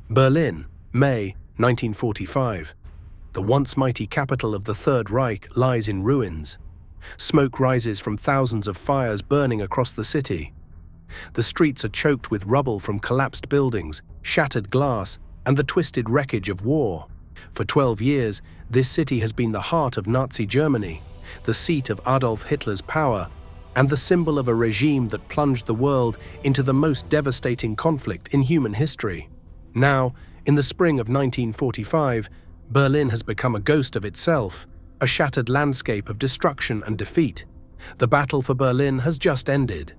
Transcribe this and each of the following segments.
Berlin, May 1945. The once mighty capital of the Third Reich lies in ruins. Smoke rises from thousands of fires burning across the city. The streets are choked with rubble from collapsed buildings, shattered glass, and the twisted wreckage of war. For 12 years, this city has been the heart of Nazi Germany, the seat of Adolf Hitler's power, and the symbol of a regime that plunged the world into the most devastating conflict in human history. Now, in the spring of 1945, Berlin has become a ghost of itself, a shattered landscape of destruction and defeat. The battle for Berlin has just ended.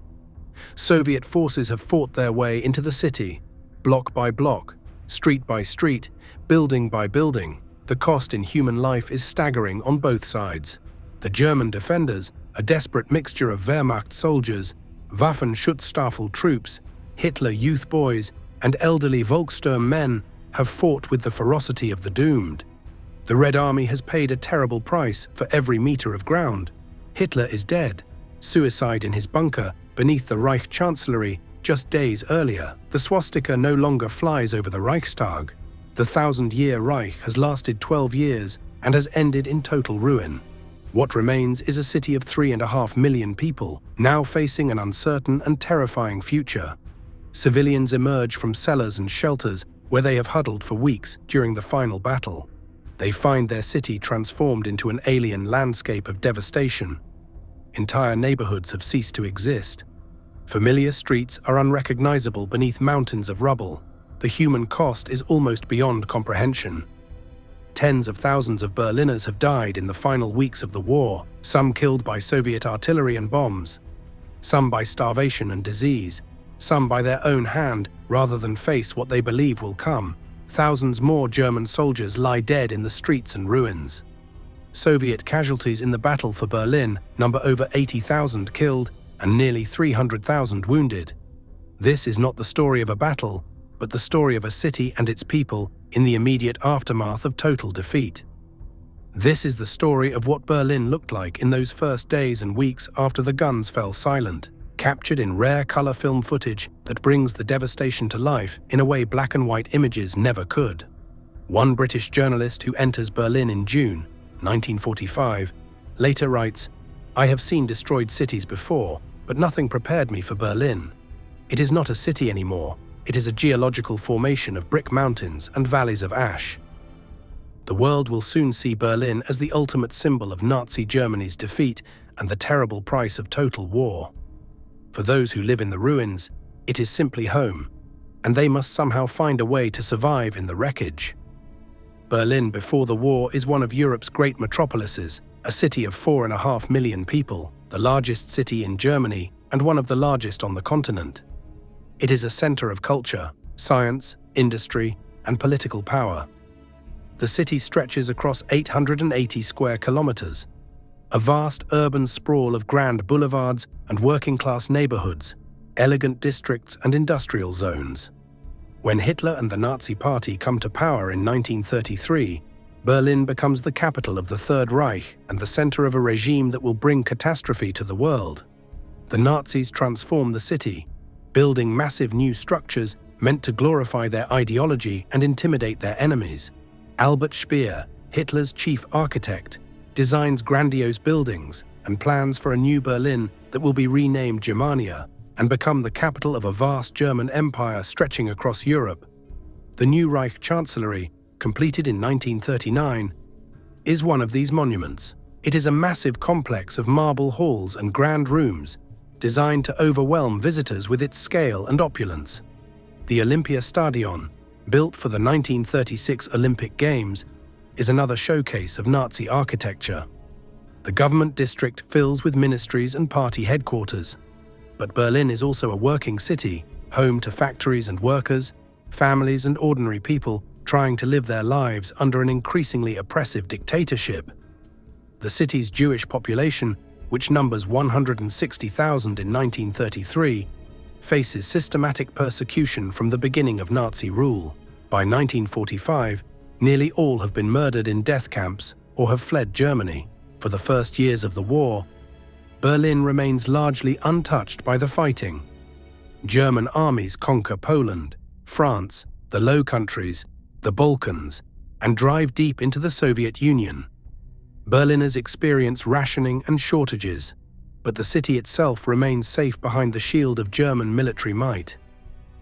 Soviet forces have fought their way into the city, block by block, street by street, building by building. The cost in human life is staggering on both sides. The German defenders, a desperate mixture of Wehrmacht soldiers, Waffen SS troops, Hitler youth boys, and elderly Volkssturm men, have fought with the ferocity of the doomed. The Red Army has paid a terrible price for every meter of ground. Hitler is dead, suicide in his bunker beneath the Reich Chancellery just days earlier. The swastika no longer flies over the Reichstag. The 1,000-year Reich has lasted 12 years and has ended in total ruin. What remains is a city of 3.5 million people, now facing an uncertain and terrifying future. Civilians emerge from cellars and shelters where they have huddled for weeks during the final battle. They find their city transformed into an alien landscape of devastation. Entire neighborhoods have ceased to exist. Familiar streets are unrecognizable beneath mountains of rubble. The human cost is almost beyond comprehension. Tens of thousands of Berliners have died in the final weeks of the war, some killed by Soviet artillery and bombs, some by starvation and disease, some by their own hand rather than face what they believe will come. Thousands more German soldiers lie dead in the streets and ruins. Soviet casualties in the battle for Berlin number over 80,000 killed and nearly 300,000 wounded. This is not the story of a battle, but the story of a city and its people in the immediate aftermath of total defeat. This is the story of what Berlin looked like in those first days and weeks after the guns fell silent, captured in rare color film footage that brings the devastation to life in a way black and white images never could. One British journalist who enters Berlin in June 1945 later writes, "I have seen destroyed cities before, but nothing prepared me for Berlin. It is not a city anymore. It is a geological formation of brick mountains and valleys of ash." The world will soon see Berlin as the ultimate symbol of Nazi Germany's defeat and the terrible price of total war. For those who live in the ruins, it is simply home, and they must somehow find a way to survive in the wreckage. Berlin before the war is one of Europe's great metropolises, a city of 4.5 million people, the largest city in Germany and one of the largest on the continent. It is a center of culture, science, industry, and political power. The city stretches across 880 square kilometers, a vast urban sprawl of grand boulevards and working-class neighborhoods, elegant districts and industrial zones. When Hitler and the Nazi Party come to power in 1933, Berlin becomes the capital of the Third Reich and the center of a regime that will bring catastrophe to the world. The Nazis transform the city, building massive new structures meant to glorify their ideology and intimidate their enemies. Albert Speer, Hitler's chief architect, designs grandiose buildings and plans for a new Berlin that will be renamed Germania and become the capital of a vast German empire stretching across Europe. The new Reich Chancellery, completed in 1939, is one of these monuments. It is a massive complex of marble halls and grand rooms, designed to overwhelm visitors with its scale and opulence. The Olympia Stadion, built for the 1936 Olympic Games, is another showcase of Nazi architecture. The government district fills with ministries and party headquarters. But Berlin is also a working city, home to factories and workers, families and ordinary people trying to live their lives under an increasingly oppressive dictatorship. The city's Jewish population, which numbers 160,000 in 1933, faces systematic persecution from the beginning of Nazi rule. By 1945, nearly all have been murdered in death camps or have fled Germany. For the first years of the war, Berlin remains largely untouched by the fighting. German armies conquer Poland, France, the the Low Countries, the Balkans, and drive deep into the Soviet Union. Berliners experience rationing and shortages, but the city itself remains safe behind the shield of German military might.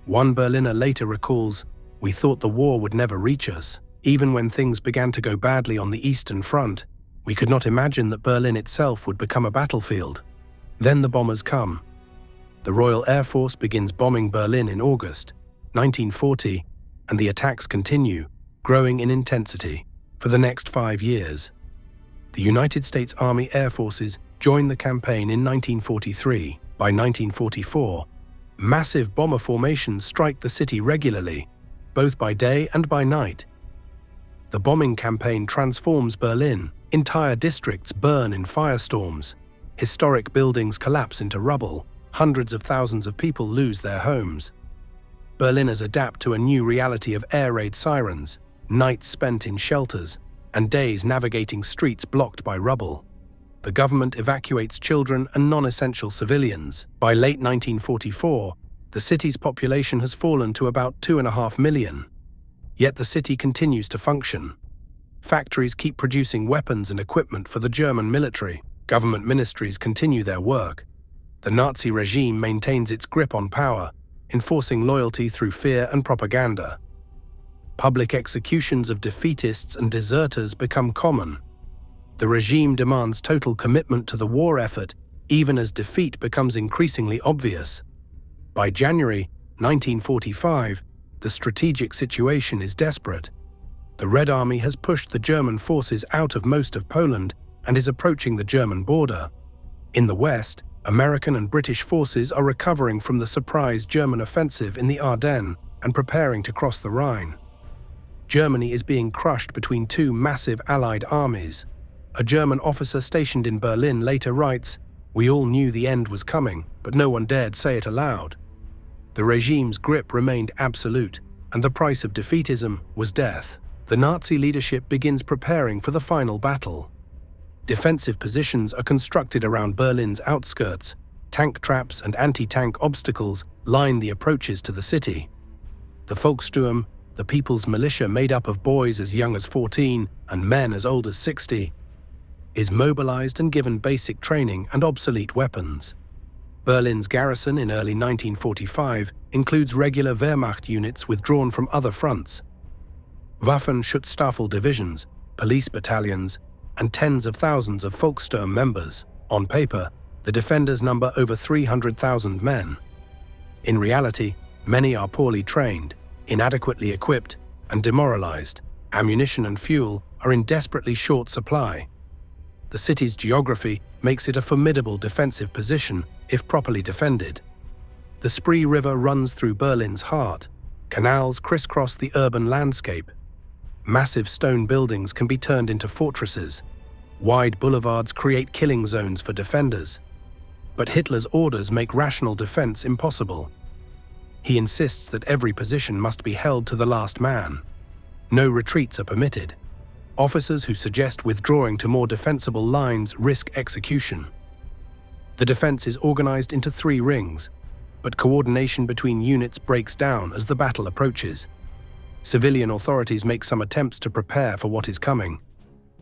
One Berliner later recalls, "We thought the war would never reach us. Even when things began to go badly on the Eastern Front, we could not imagine that Berlin itself would become a battlefield." Then the bombers come. The Royal Air Force begins bombing Berlin in August 1940, and the attacks continue, growing in intensity, for the next 5 years. The United States Army Air Forces joined the campaign in 1943. By 1944, massive bomber formations strike the city regularly, both by day and by night. The bombing campaign transforms Berlin. Entire districts burn in firestorms. Historic buildings collapse into rubble. Hundreds of thousands of people lose their homes. Berliners adapt to a new reality of air raid sirens, nights spent in shelters, and days navigating streets blocked by rubble. The government evacuates children and non-essential civilians. By late 1944, the city's population has fallen to about 2.5 million. Yet the city continues to function. Factories keep producing weapons and equipment for the German military. Government ministries continue their work. The Nazi regime maintains its grip on power, enforcing loyalty through fear and propaganda. Public executions of defeatists and deserters become common. The regime demands total commitment to the war effort, even as defeat becomes increasingly obvious. By January 1945, the strategic situation is desperate. The Red Army has pushed the German forces out of most of Poland and is approaching the German border. In the west, American and British forces are recovering from the surprise German offensive in the Ardennes and preparing to cross the Rhine. Germany is being crushed between two massive Allied armies. A German officer stationed in Berlin later writes, "We all knew the end was coming, but no one dared say it aloud." The regime's grip remained absolute, and the price of defeatism was death. The Nazi leadership begins preparing for the final battle. Defensive positions are constructed around Berlin's outskirts. Tank traps and anti-tank obstacles line the approaches to the city. The Volkssturm, the people's militia made up of boys as young as 14 and men as old as 60, is mobilized and given basic training and obsolete weapons. Berlin's garrison in early 1945 includes regular Wehrmacht units withdrawn from other fronts. Waffen SS divisions, police battalions, and tens of thousands of Volkssturm members. On paper, the defenders number over 300,000 men. In reality, many are poorly trained, inadequately equipped, and demoralized. Ammunition and fuel are in desperately short supply. The city's geography makes it a formidable defensive position if properly defended. The Spree River runs through Berlin's heart. Canals crisscross the urban landscape. Massive stone buildings can be turned into fortresses. Wide boulevards create killing zones for defenders. But Hitler's orders make rational defense impossible. He insists that every position must be held to the last man. No retreats are permitted. Officers who suggest withdrawing to more defensible lines risk execution. The defense is organized into 3 rings, but coordination between units breaks down as the battle approaches. Civilian authorities make some attempts to prepare for what is coming.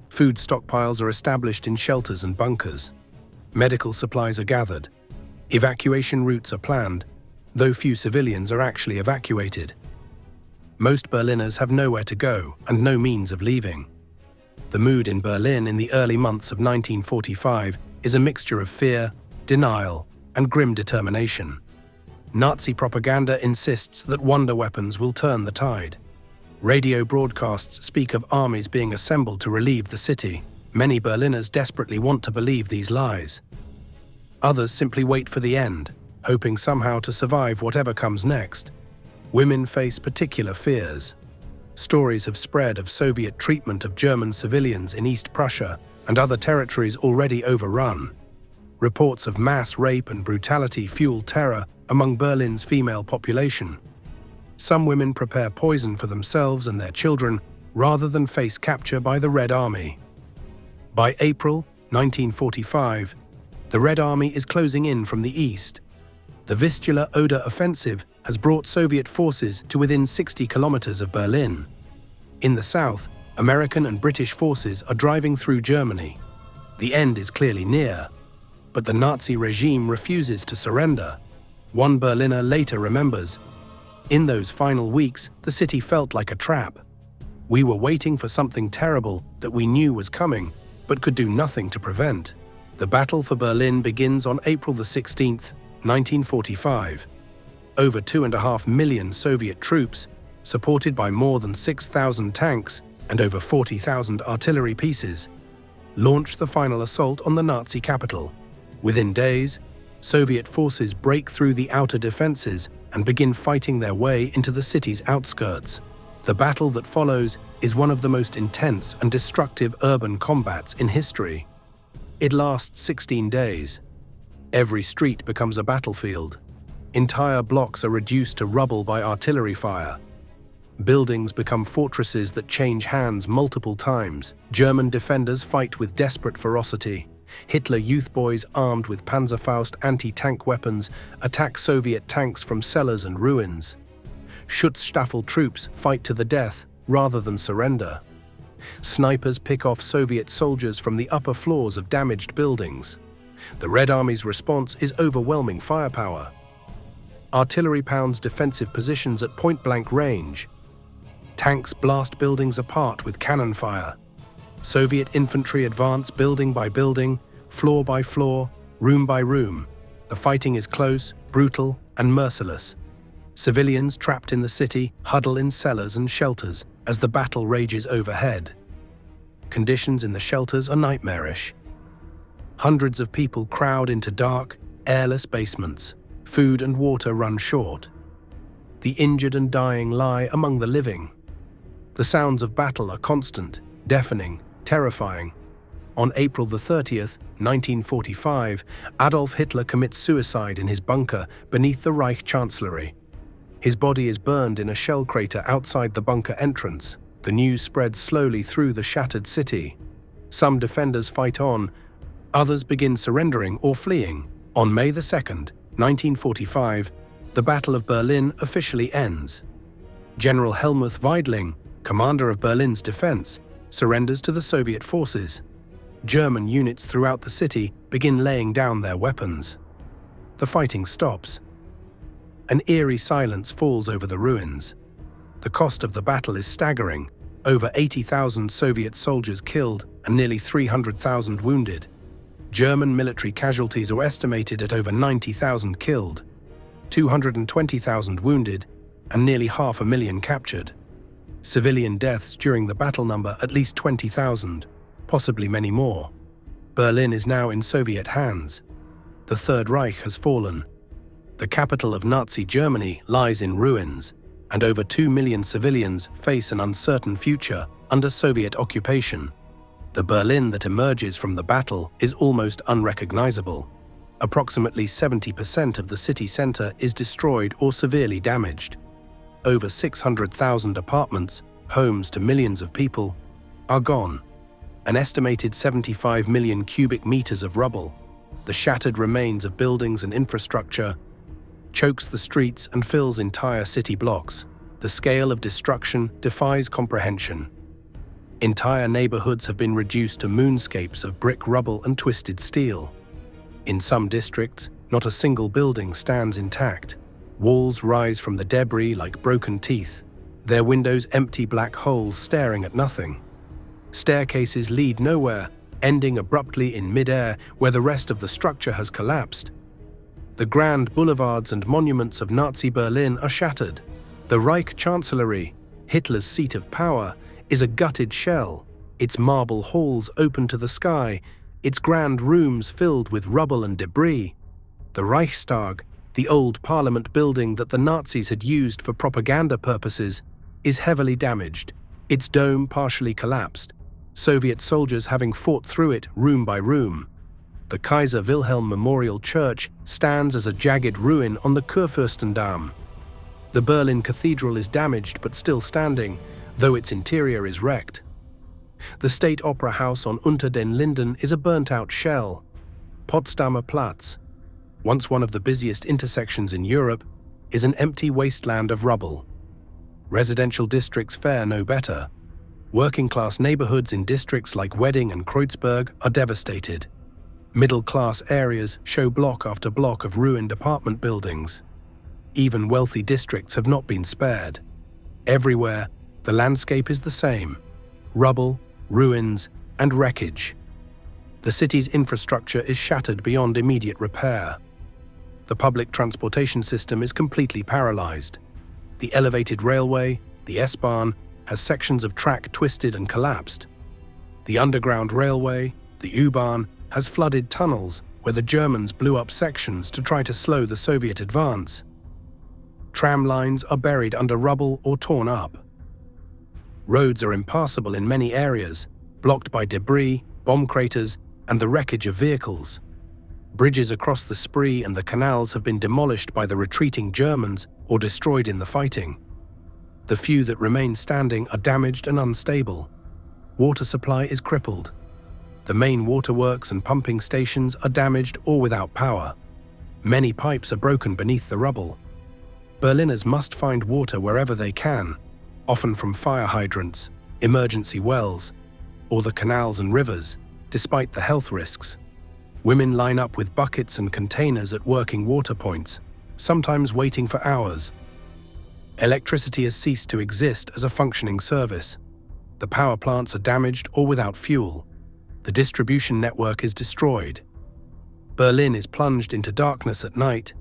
Food stockpiles are established in shelters and bunkers. Medical supplies are gathered. Evacuation routes are planned, though few civilians are actually evacuated. Most Berliners have nowhere to go and no means of leaving. The mood in Berlin in the early months of 1945 is a mixture of fear, denial, and grim determination. Nazi propaganda insists that wonder weapons will turn the tide. Radio broadcasts speak of armies being assembled to relieve the city. Many Berliners desperately want to believe these lies. Others simply wait for the end, hoping somehow to survive whatever comes next. Women face particular fears. Stories have spread of Soviet treatment of German civilians in East Prussia and other territories already overrun. Reports of mass rape and brutality fuel terror among Berlin's female population. Some women prepare poison for themselves and their children rather than face capture by the Red Army. By April 1945, the Red Army is closing in from the east. The Vistula-Oder offensive has brought Soviet forces to within 60 kilometers of Berlin. In the south, American and British forces are driving through Germany. The end is clearly near, but the Nazi regime refuses to surrender. One Berliner later remembers, "In those final weeks, the city felt like a trap. We were waiting for something terrible that we knew was coming, but could do nothing to prevent." The battle for Berlin begins on April 16, 1945. Over 2.5 million Soviet troops, supported by more than 6,000 tanks and over 40,000 artillery pieces, launch the final assault on the Nazi capital. Within days, Soviet forces break through the outer defenses and begin fighting their way into the city's outskirts. The battle that follows is one of the most intense and destructive urban combats in history. It lasts 16 days. Every street becomes a battlefield. Entire blocks are reduced to rubble by artillery fire. Buildings become fortresses that change hands multiple times. German defenders fight with desperate ferocity. Hitler Youth boys armed with Panzerfaust anti-tank weapons attack Soviet tanks from cellars and ruins. Schutzstaffel troops fight to the death rather than surrender. Snipers pick off Soviet soldiers from the upper floors of damaged buildings. The Red Army's response is overwhelming firepower. Artillery pounds defensive positions at point-blank range. Tanks blast buildings apart with cannon fire. Soviet infantry advance building by building, floor by floor, room by room. The fighting is close, brutal, and merciless. Civilians trapped in the city huddle in cellars and shelters as the battle rages overhead. Conditions in the shelters are nightmarish. Hundreds of people crowd into dark, airless basements. Food and water run short. The injured and dying lie among the living. The sounds of battle are constant, deafening, terrifying. On April 30th, 1945, Adolf Hitler commits suicide in his bunker beneath the Reich Chancellery. His body is burned in a shell crater outside the bunker entrance. The news spreads slowly through the shattered city. Some defenders fight on, others begin surrendering or fleeing. On May 2nd, 1945, the Battle of Berlin officially ends. General Helmuth Weidling, commander of Berlin's defense, surrenders to the Soviet forces. German units throughout the city begin laying down their weapons. The fighting stops. An eerie silence falls over the ruins. The cost of the battle is staggering: over 80,000 Soviet soldiers killed and nearly 300,000 wounded. German military casualties are estimated at over 90,000 killed, 220,000 wounded, and nearly 500,000 captured. Civilian deaths during the battle number at least 20,000, possibly many more. Berlin is now in Soviet hands. The Third Reich has fallen. The capital of Nazi Germany lies in ruins, and over 2 million civilians face an uncertain future under Soviet occupation. The Berlin that emerges from the battle is almost unrecognizable. Approximately 70% of the city center is destroyed or severely damaged. Over 600,000 apartments, homes to millions of people, are gone. An estimated 75 million cubic meters of rubble, the shattered remains of buildings and infrastructure, chokes the streets and fills entire city blocks. The scale of destruction defies comprehension. Entire neighborhoods have been reduced to moonscapes of brick rubble and twisted steel. In some districts, not a single building stands intact. Walls rise from the debris like broken teeth, their windows empty black holes staring at nothing. Staircases lead nowhere, ending abruptly in mid-air where the rest of the structure has collapsed. The grand boulevards and monuments of Nazi Berlin are shattered. The Reich Chancellery, Hitler's seat of power, is a gutted shell, its marble halls open to the sky, its grand rooms filled with rubble and debris. The Reichstag, the old parliament building that the Nazis had used for propaganda purposes, is heavily damaged, its dome partially collapsed, Soviet soldiers having fought through it room by room. The Kaiser Wilhelm Memorial Church stands as a jagged ruin on the Kurfürstendamm. The Berlin Cathedral is damaged but still standing, though its interior is wrecked. The State Opera House on Unter den Linden is a burnt-out shell. Potsdamer Platz. once one of the busiest intersections in Europe, is an empty wasteland of rubble. Residential districts fare no better. Working-class neighborhoods in districts like Wedding and Kreuzberg are devastated. Middle-class areas show block after block of ruined apartment buildings. Even wealthy districts have not been spared. Everywhere, the landscape is the same: rubble, ruins, and wreckage. The city's infrastructure is shattered beyond immediate repair. The public transportation system is completely paralyzed. The elevated railway, the S-Bahn, has sections of track twisted and collapsed. The underground railway, the U-Bahn, has flooded tunnels where the Germans blew up sections to try to slow the Soviet advance. Tram lines are buried under rubble or torn up. Roads are impassable in many areas, blocked by debris, bomb craters, and the wreckage of vehicles. Bridges across the Spree and the canals have been demolished by the retreating Germans or destroyed in the fighting. The few that remain standing are damaged and unstable. Water supply is crippled. The main waterworks and pumping stations are damaged or without power. Many pipes are broken beneath the rubble. Berliners must find water wherever they can, often from fire hydrants, emergency wells, or the canals and rivers, despite the health risks. Women line up with buckets and containers at working water points, sometimes waiting for hours. Electricity has ceased to exist as a functioning service. The power plants are damaged or without fuel. The distribution network is destroyed. Berlin is plunged into darkness at night.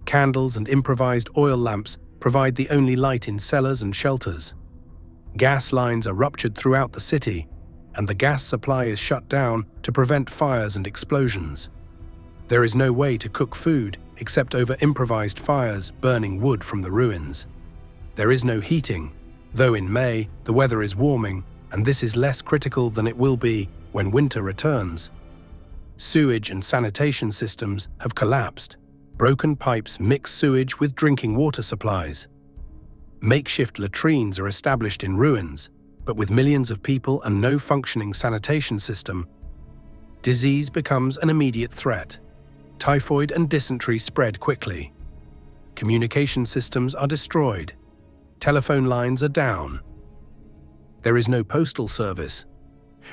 Candles and improvised oil lamps provide the only light in cellars and shelters. Gas lines are ruptured throughout the city, and the gas supply is shut down to prevent fires and explosions. There is no way to cook food except over improvised fires burning wood from the ruins. There is no heating, though in May the weather is warming, and this is less critical than it will be when winter returns. Sewage and sanitation systems have collapsed. Broken pipes mix sewage with drinking water supplies. Makeshift latrines are established in ruins, but with millions of people and no functioning sanitation system, disease becomes an immediate threat. Typhoid and dysentery spread quickly. Communication systems are destroyed. Telephone lines are down. There is no postal service.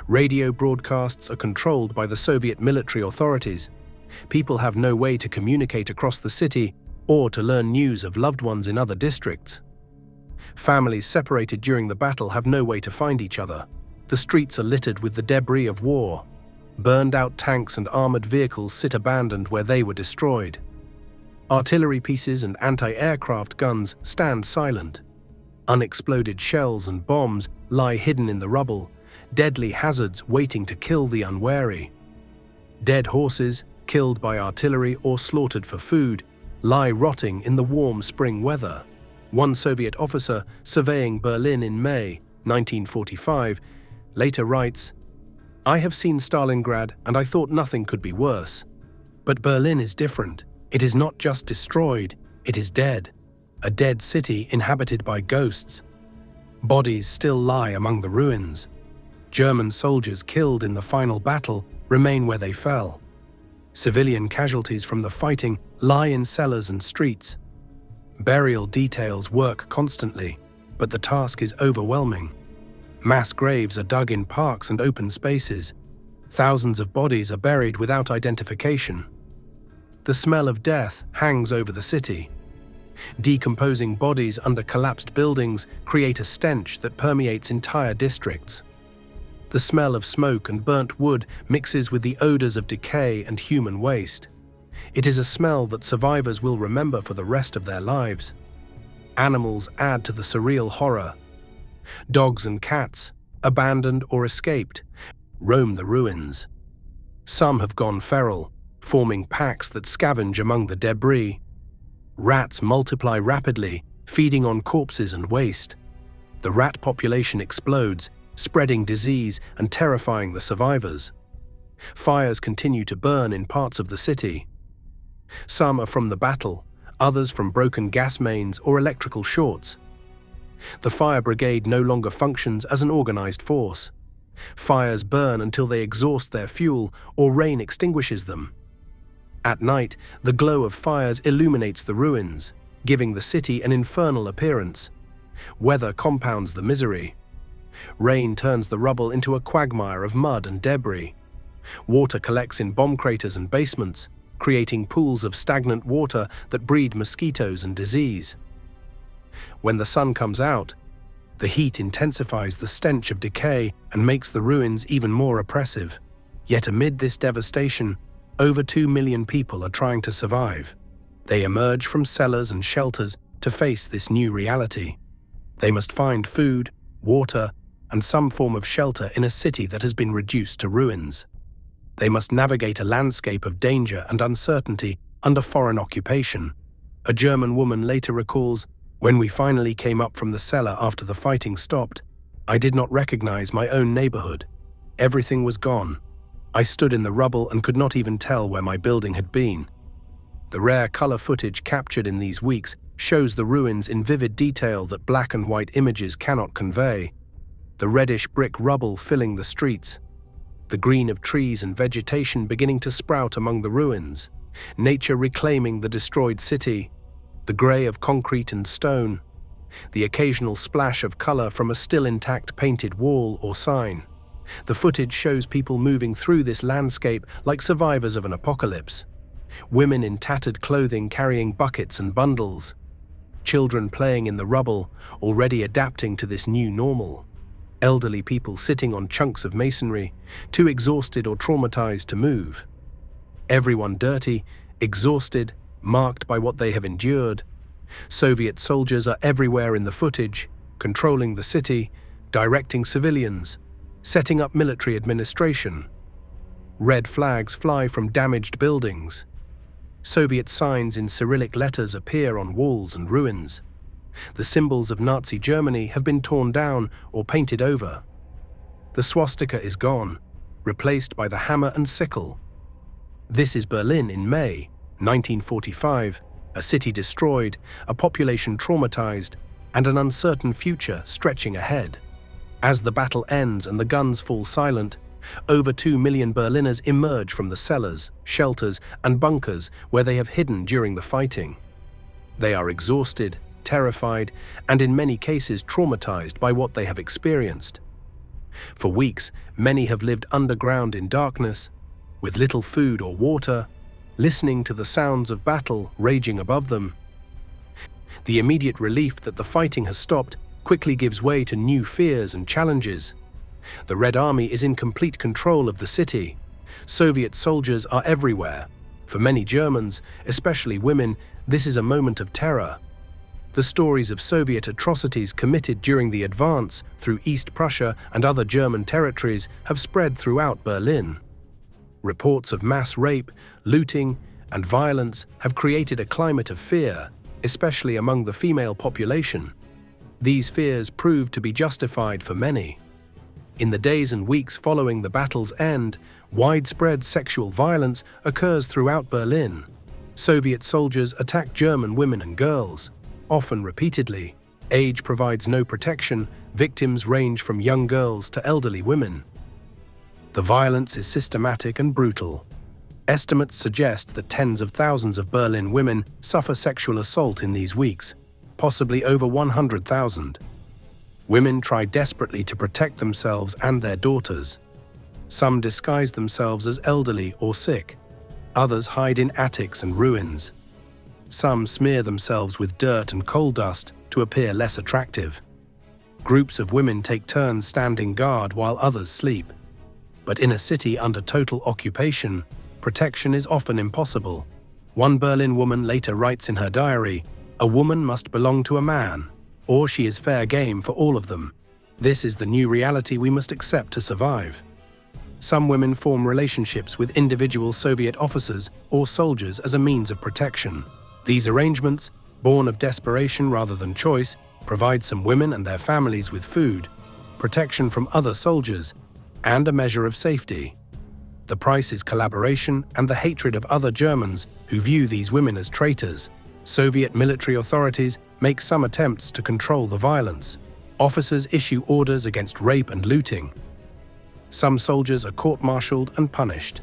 Radio broadcasts are controlled by the Soviet military authorities. People have no way to communicate across the city or to learn news of loved ones in other districts. Families separated during the battle have no way to find each other. The streets are littered with the debris of war. Burned-out tanks and armored vehicles sit abandoned where they were destroyed. Artillery pieces and anti-aircraft guns stand silent. Unexploded shells and bombs lie hidden in the rubble, deadly hazards waiting to kill the unwary. Dead horses, killed by artillery or slaughtered for food, lie rotting in the warm spring weather. One Soviet officer surveying Berlin in May 1945 later writes, "I have seen Stalingrad and I thought nothing could be worse. But Berlin is different. It is not just destroyed, it is dead. A dead city inhabited by ghosts. Bodies still lie among the ruins. German soldiers killed in the final battle remain where they fell. Civilian casualties from the fighting lie in cellars and streets. Burial details work constantly, but the task is overwhelming. Mass graves are dug in parks and open spaces. Thousands of bodies are buried without identification. The smell of death hangs over the city. Decomposing bodies under collapsed buildings create a stench that permeates entire districts. The smell of smoke and burnt wood mixes with the odors of decay and human waste. It is a smell that survivors will remember for the rest of their lives. Animals add to the surreal horror. Dogs and cats, abandoned or escaped, roam the ruins. Some have gone feral, forming packs that scavenge among the debris. Rats multiply rapidly, feeding on corpses and waste. The rat population explodes, spreading disease and terrifying the survivors. Fires continue to burn in parts of the city. Some are from the battle, others from broken gas mains or electrical shorts. The fire brigade no longer functions as an organized force. Fires burn until they exhaust their fuel or rain extinguishes them. At night, the glow of fires illuminates the ruins, giving the city an infernal appearance. Weather compounds the misery. Rain turns the rubble into a quagmire of mud and debris. Water collects in bomb craters and basements, creating pools of stagnant water that breed mosquitoes and disease. When the sun comes out, the heat intensifies the stench of decay and makes the ruins even more oppressive. Yet amid this devastation, over 2 million people are trying to survive. They emerge from cellars and shelters to face this new reality. They must find food, water, and some form of shelter in a city that has been reduced to ruins. They must navigate a landscape of danger and uncertainty under foreign occupation. A German woman later recalls, "When we finally came up from the cellar after the fighting stopped, I did not recognize my own neighborhood. Everything was gone. I stood in the rubble and could not even tell where my building had been." The rare color footage captured in these weeks shows the ruins in vivid detail that black and white images cannot convey. The reddish brick rubble filling the streets, the green of trees and vegetation beginning to sprout among the ruins, nature reclaiming the destroyed city, the grey of concrete and stone, the occasional splash of color from a still intact painted wall or sign. The footage shows people moving through this landscape like survivors of an apocalypse. Women in tattered clothing carrying buckets and bundles. Children playing in the rubble, already adapting to this new normal. Elderly people sitting on chunks of masonry, too exhausted or traumatized to move. Everyone dirty, exhausted, marked by what they have endured. Soviet soldiers are everywhere in the footage, controlling the city, directing civilians, setting up military administration. Red flags fly from damaged buildings. Soviet signs in Cyrillic letters appear on walls and ruins. The symbols of Nazi Germany have been torn down or painted over. The swastika is gone, replaced by the hammer and sickle. This is Berlin in May 1945, a city destroyed, a population traumatized, and an uncertain future stretching ahead. As the battle ends and the guns fall silent, over 2 million Berliners emerge from the cellars, shelters, and bunkers where they have hidden during the fighting. They are exhausted, terrified, and in many cases traumatized by what they have experienced. For weeks, many have lived underground in darkness, with little food or water, listening to the sounds of battle raging above them. The immediate relief that the fighting has stopped quickly gives way to new fears and challenges. The Red Army is in complete control of the city. Soviet soldiers are everywhere. For many Germans, especially women, this is a moment of terror. The stories of Soviet atrocities committed during the advance through East Prussia and other German territories have spread throughout Berlin. Reports of mass rape, looting, and violence have created a climate of fear, especially among the female population. These fears proved to be justified for many. In the days and weeks following the battle's end, widespread sexual violence occurs throughout Berlin. Soviet soldiers attack German women and girls, often repeatedly. Age provides no protection. Victims range from young girls to elderly women. The violence is systematic and brutal. Estimates suggest that tens of thousands of Berlin women suffer sexual assault in these weeks, possibly over 100,000. Women try desperately to protect themselves and their daughters. Some disguise themselves as elderly or sick. Others hide in attics and ruins. Some smear themselves with dirt and coal dust to appear less attractive. Groups of women take turns standing guard while others sleep. But in a city under total occupation, protection is often impossible. One Berlin woman later writes in her diary, "A woman must belong to a man, or she is fair game for all of them. This is the new reality we must accept to survive." Some women form relationships with individual Soviet officers or soldiers as a means of protection. These arrangements, born of desperation rather than choice, provide some women and their families with food, protection from other soldiers, and a measure of safety. The price is collaboration and the hatred of other Germans who view these women as traitors. Soviet military authorities make some attempts to control the violence. Officers issue orders against rape and looting. Some soldiers are court-martialed and punished.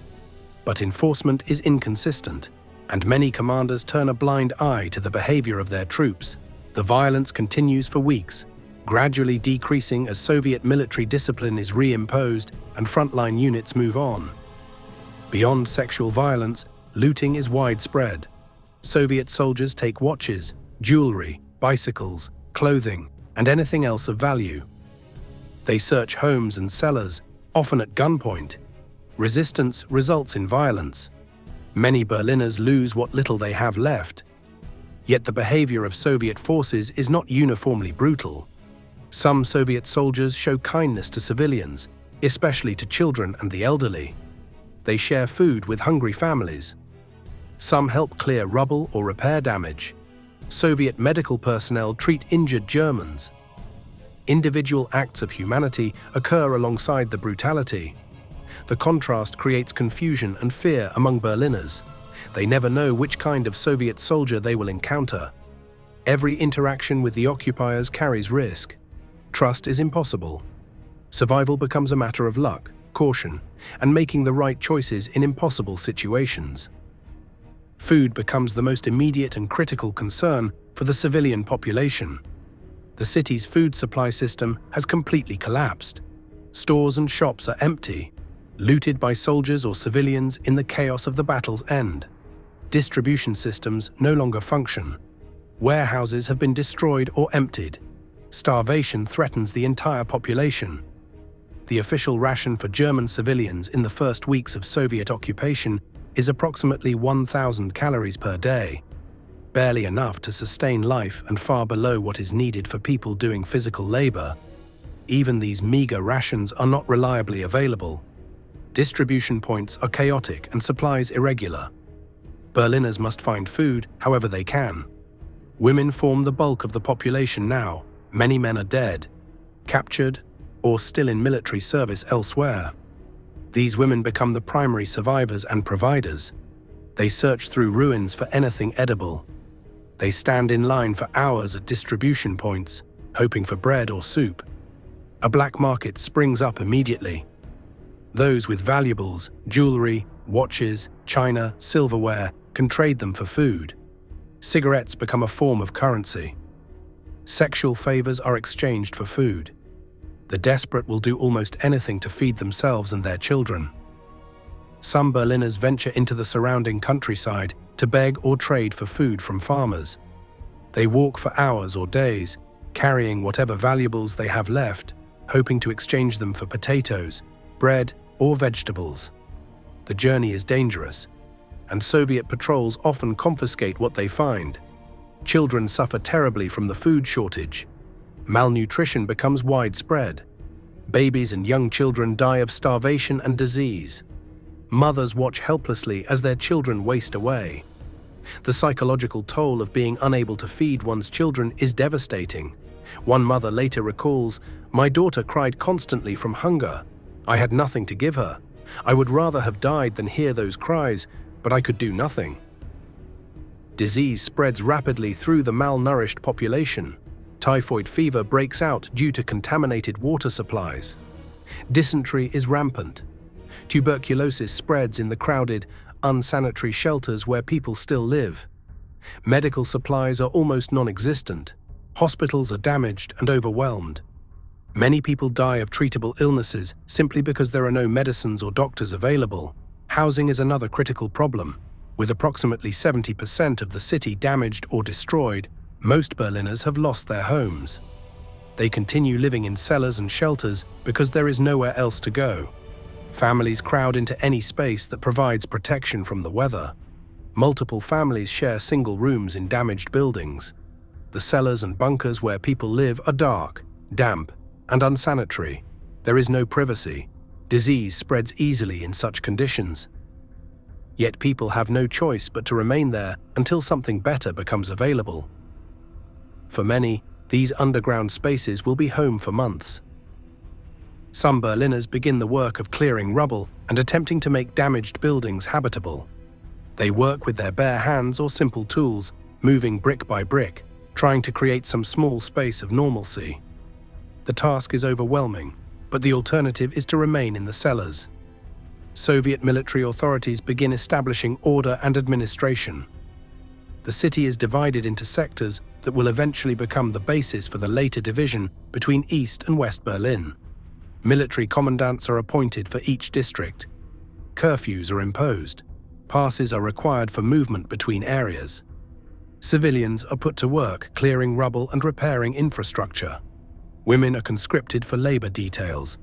But enforcement is inconsistent, and many commanders turn a blind eye to the behavior of their troops. The violence continues for weeks, gradually decreasing as Soviet military discipline is reimposed and frontline units move on. Beyond sexual violence, looting is widespread. Soviet soldiers take watches, jewelry, bicycles, clothing, and anything else of value. They search homes and cellars, often at gunpoint. Resistance results in violence. Many Berliners lose what little they have left. Yet the behavior of Soviet forces is not uniformly brutal. Some Soviet soldiers show kindness to civilians, especially to children and the elderly. They share food with hungry families. Some help clear rubble or repair damage. Soviet medical personnel treat injured Germans. Individual acts of humanity occur alongside the brutality. The contrast creates confusion and fear among Berliners. They never know which kind of Soviet soldier they will encounter. Every interaction with the occupiers carries risk. Trust is impossible. Survival becomes a matter of luck, caution, and making the right choices in impossible situations. Food becomes the most immediate and critical concern for the civilian population. The city's food supply system has completely collapsed. Stores and shops are empty, looted by soldiers or civilians in the chaos of the battle's end. Distribution systems no longer function. Warehouses have been destroyed or emptied. Starvation threatens the entire population. The official ration for German civilians in the first weeks of Soviet occupation is approximately 1,000 calories per day. Barely enough to sustain life and far below what is needed for people doing physical labor. Even these meager rations are not reliably available. Distribution points are chaotic and supplies irregular. Berliners must find food however they can. Women form the bulk of the population now. Many men are dead, captured, or still in military service elsewhere. These women become the primary survivors and providers. They search through ruins for anything edible. They stand in line for hours at distribution points, hoping for bread or soup. A black market springs up immediately. Those with valuables, jewelry, watches, china, silverware can trade them for food. Cigarettes become a form of currency. Sexual favors are exchanged for food. The desperate will do almost anything to feed themselves and their children. Some Berliners venture into the surrounding countryside to beg or trade for food from farmers. They walk for hours or days, carrying whatever valuables they have left, hoping to exchange them for potatoes, bread, or vegetables. The journey is dangerous, and Soviet patrols often confiscate what they find. Children suffer terribly from the food shortage. Malnutrition becomes widespread. Babies and young children die of starvation and disease. Mothers watch helplessly as their children waste away. The psychological toll of being unable to feed one's children is devastating. One mother later recalls, "My daughter cried constantly from hunger. I had nothing to give her. I would rather have died than hear those cries, but I could do nothing." Disease spreads rapidly through the malnourished population. Typhoid fever breaks out due to contaminated water supplies. Dysentery is rampant. Tuberculosis spreads in the crowded, unsanitary shelters where people still live. Medical supplies are almost non-existent. Hospitals are damaged and overwhelmed. Many people die of treatable illnesses simply because there are no medicines or doctors available. Housing is another critical problem. With approximately 70% of the city damaged or destroyed, most Berliners have lost their homes. They continue living in cellars and shelters because there is nowhere else to go. Families crowd into any space that provides protection from the weather. Multiple families share single rooms in damaged buildings. The cellars and bunkers where people live are dark, damp, and unsanitary. There is no privacy. Disease spreads easily in such conditions. Yet people have no choice but to remain there until something better becomes available. For many, these underground spaces will be home for months. Some Berliners begin the work of clearing rubble and attempting to make damaged buildings habitable. They work with their bare hands or simple tools, moving brick by brick, trying to create some small space of normalcy. The task is overwhelming, but the alternative is to remain in the cellars. Soviet military authorities begin establishing order and administration. The city is divided into sectors that will eventually become the basis for the later division between East and West Berlin. Military commandants are appointed for each district. Curfews are imposed. Passes are required for movement between areas. Civilians are put to work clearing rubble and repairing infrastructure. Women are conscripted for labor details,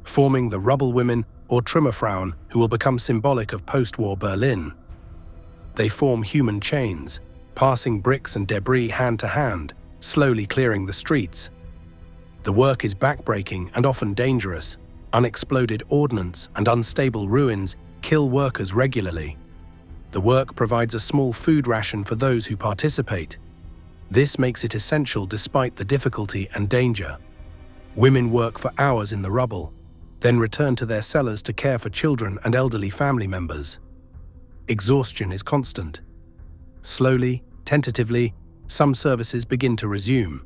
forming the rubble women or Trümmerfrauen, who will become symbolic of post-war Berlin. They form human chains, passing bricks and debris hand to hand, slowly clearing the streets. The work is backbreaking and often dangerous. Unexploded ordnance and unstable ruins kill workers regularly. The work provides a small food ration for those who participate. This makes it essential despite the difficulty and danger. Women work for hours in the rubble, then return to their cellars to care for children and elderly family members. Exhaustion is constant. Slowly, tentatively, some services begin to resume.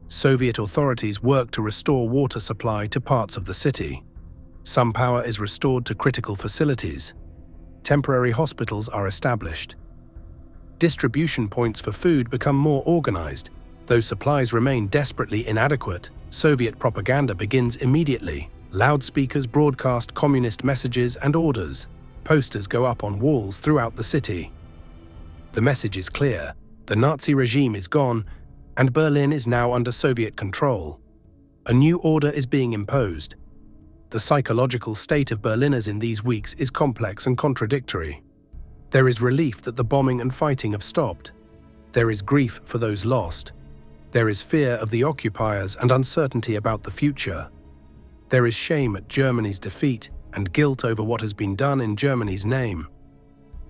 Soviet authorities work to restore water supply to parts of the city. Some power is restored to critical facilities. Temporary hospitals are established. Distribution points for food become more organized. Though supplies remain desperately inadequate, Soviet propaganda begins immediately. Loudspeakers broadcast communist messages and orders. Posters go up on walls throughout the city. The message is clear: the Nazi regime is gone, and Berlin is now under Soviet control. A new order is being imposed. The psychological state of Berliners in these weeks is complex and contradictory. There is relief that the bombing and fighting have stopped. There is grief for those lost. There is fear of the occupiers and uncertainty about the future. There is shame at Germany's defeat and guilt over what has been done in Germany's name.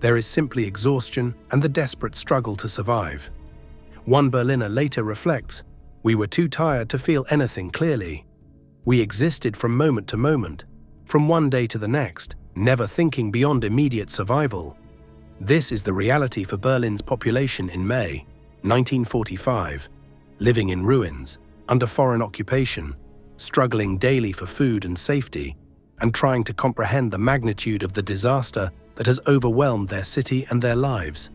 There is simply exhaustion and the desperate struggle to survive. One Berliner later reflects, "We were too tired to feel anything clearly. We existed from moment to moment, from one day to the next, never thinking beyond immediate survival." This is the reality for Berlin's population in May 1945, living in ruins, under foreign occupation, struggling daily for food and safety, and trying to comprehend the magnitude of the disaster that has overwhelmed their city and their lives.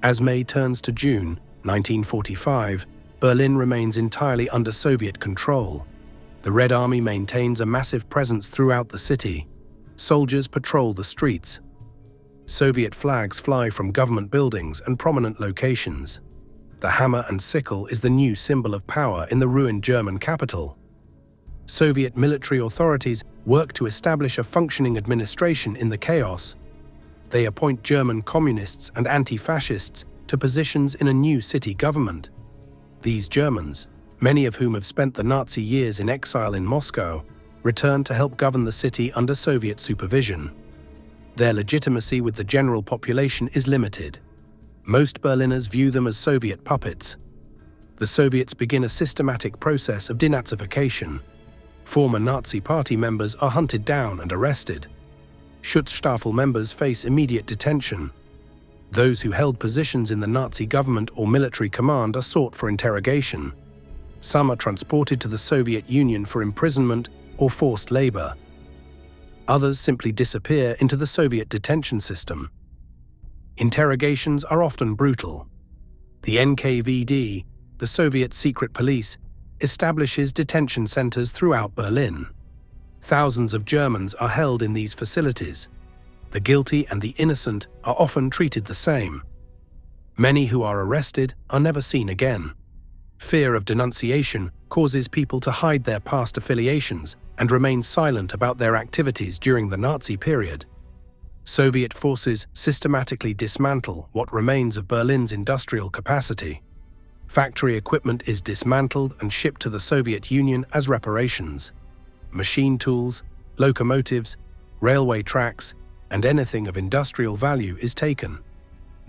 As May turns to June 1945, Berlin remains entirely under Soviet control. The Red Army maintains a massive presence throughout the city. Soldiers patrol the streets. Soviet flags fly from government buildings and prominent locations. The hammer and sickle is the new symbol of power in the ruined German capital. Soviet military authorities work to establish a functioning administration in the chaos. They appoint German communists and anti-fascists to positions in a new city government. These Germans, many of whom have spent the Nazi years in exile in Moscow, return to help govern the city under Soviet supervision. Their legitimacy with the general population is limited. Most Berliners view them as Soviet puppets. The Soviets begin a systematic process of denazification. Former Nazi party members are hunted down and arrested. Schutzstaffel members face immediate detention. Those who held positions in the Nazi government or military command are sought for interrogation. Some are transported to the Soviet Union for imprisonment or forced labor. Others simply disappear into the Soviet detention system. Interrogations are often brutal. The NKVD, the Soviet secret police, establishes detention centers throughout Berlin. Thousands of Germans are held in these facilities. The guilty and the innocent are often treated the same. Many who are arrested are never seen again. Fear of denunciation causes people to hide their past affiliations and remain silent about their activities during the Nazi period. Soviet forces systematically dismantle what remains of Berlin's industrial capacity. Factory equipment is dismantled and shipped to the Soviet Union as reparations. Machine tools, locomotives, railway tracks, and anything of industrial value is taken.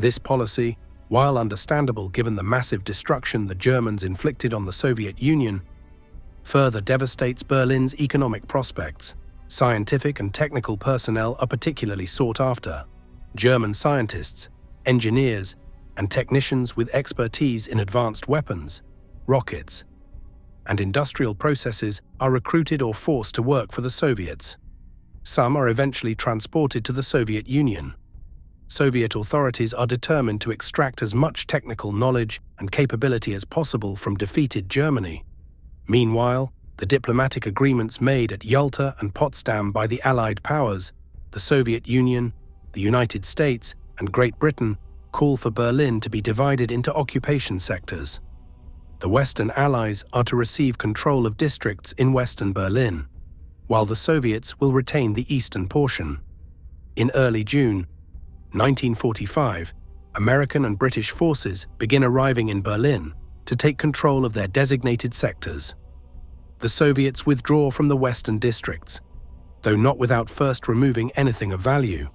This policy, while understandable given the massive destruction the Germans inflicted on the Soviet Union, further devastates Berlin's economic prospects. Scientific and technical personnel are particularly sought after. German scientists, engineers, and technicians with expertise in advanced weapons, rockets, and industrial processes are recruited or forced to work for the Soviets. Some are eventually transported to the Soviet Union. Soviet authorities are determined to extract as much technical knowledge and capability as possible from defeated Germany. Meanwhile, the diplomatic agreements made at Yalta and Potsdam by the Allied powers, the Soviet Union, the United States, and Great Britain, call for Berlin to be divided into occupation sectors. The Western Allies are to receive control of districts in Western Berlin, while the Soviets will retain the eastern portion. In early June 1945, American and British forces begin arriving in Berlin to take control of their designated sectors. The Soviets withdraw from the western districts, though not without first removing anything of value.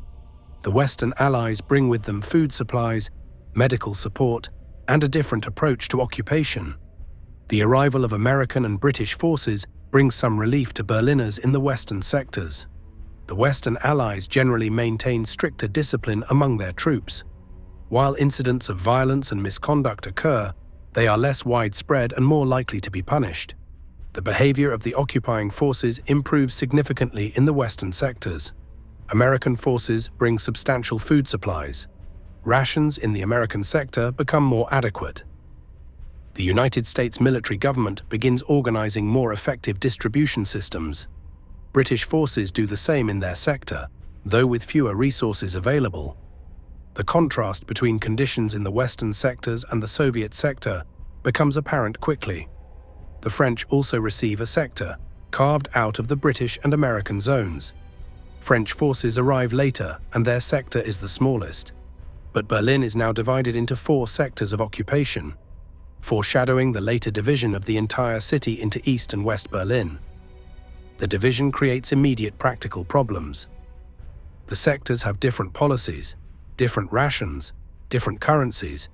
The Western Allies bring with them food supplies, medical support, and a different approach to occupation. The arrival of American and British forces brings some relief to Berliners in the western sectors. The Western Allies generally maintain stricter discipline among their troops. While incidents of violence and misconduct occur, they are less widespread and more likely to be punished. The behavior of the occupying forces improves significantly in the western sectors. American forces bring substantial food supplies. Rations in the American sector become more adequate. The United States military government begins organizing more effective distribution systems. British forces do the same in their sector, though with fewer resources available. The contrast between conditions in the Western sectors and the Soviet sector becomes apparent quickly. The French also receive a sector, carved out of the British and American zones. French forces arrive later, and their sector is the smallest. But Berlin is now divided into 4 sectors of occupation, foreshadowing the later division of the entire city into East and West Berlin. The division creates immediate practical problems. The sectors have different policies, different rations, different currencies.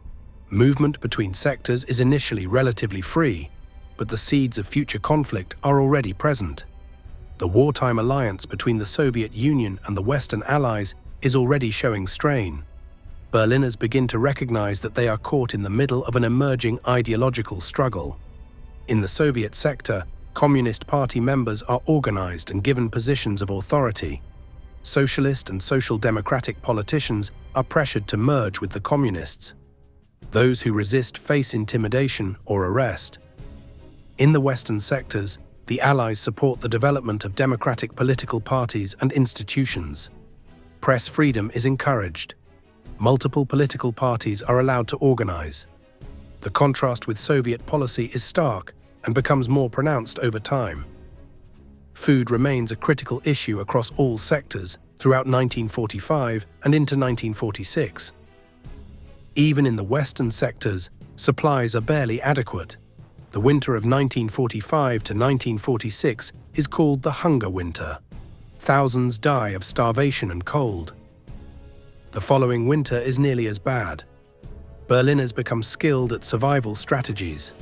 Movement between sectors is initially relatively free, but the seeds of future conflict are already present. The wartime alliance between the Soviet Union and the Western Allies is already showing strain. Berliners begin to recognize that they are caught in the middle of an emerging ideological struggle. In the Soviet sector, Communist Party members are organized and given positions of authority. Socialist and social democratic politicians are pressured to merge with the communists. Those who resist face intimidation or arrest. In the Western sectors, the Allies support the development of democratic political parties and institutions. Press freedom is encouraged. Multiple political parties are allowed to organize. The contrast with Soviet policy is stark and becomes more pronounced over time. Food remains a critical issue across all sectors throughout 1945 and into 1946. Even in the Western sectors, supplies are barely adequate. The winter of 1945 to 1946 is called the Hunger Winter. Thousands die of starvation and cold. The following winter is nearly as bad. Berliners become skilled at survival strategies.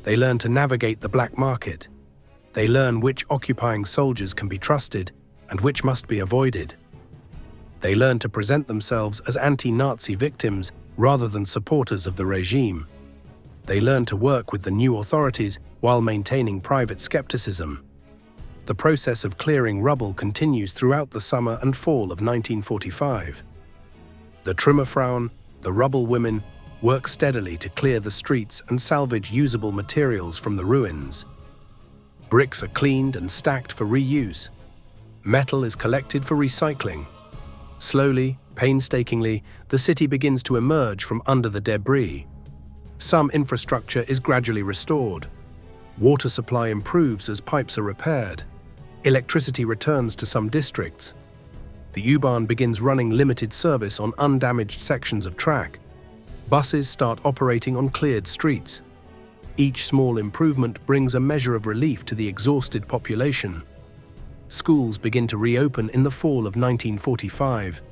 They learn to navigate the black market. They learn which occupying soldiers can be trusted and which must be avoided. They learn to present themselves as anti-Nazi victims rather than supporters of the regime. They learn to work with the new authorities while maintaining private skepticism. The process of clearing rubble continues throughout the summer and fall of 1945. The Trümmerfrauen, the rubble women, work steadily to clear the streets and salvage usable materials from the ruins. Bricks are cleaned and stacked for reuse. Metal is collected for recycling. Slowly, painstakingly, the city begins to emerge from under the debris. Some infrastructure is gradually restored. Water supply improves as pipes are repaired. Electricity returns to some districts. The U-Bahn begins running limited service on undamaged sections of track. Buses start operating on cleared streets. Each small improvement brings a measure of relief to the exhausted population. Schools begin to reopen in the fall of 1945.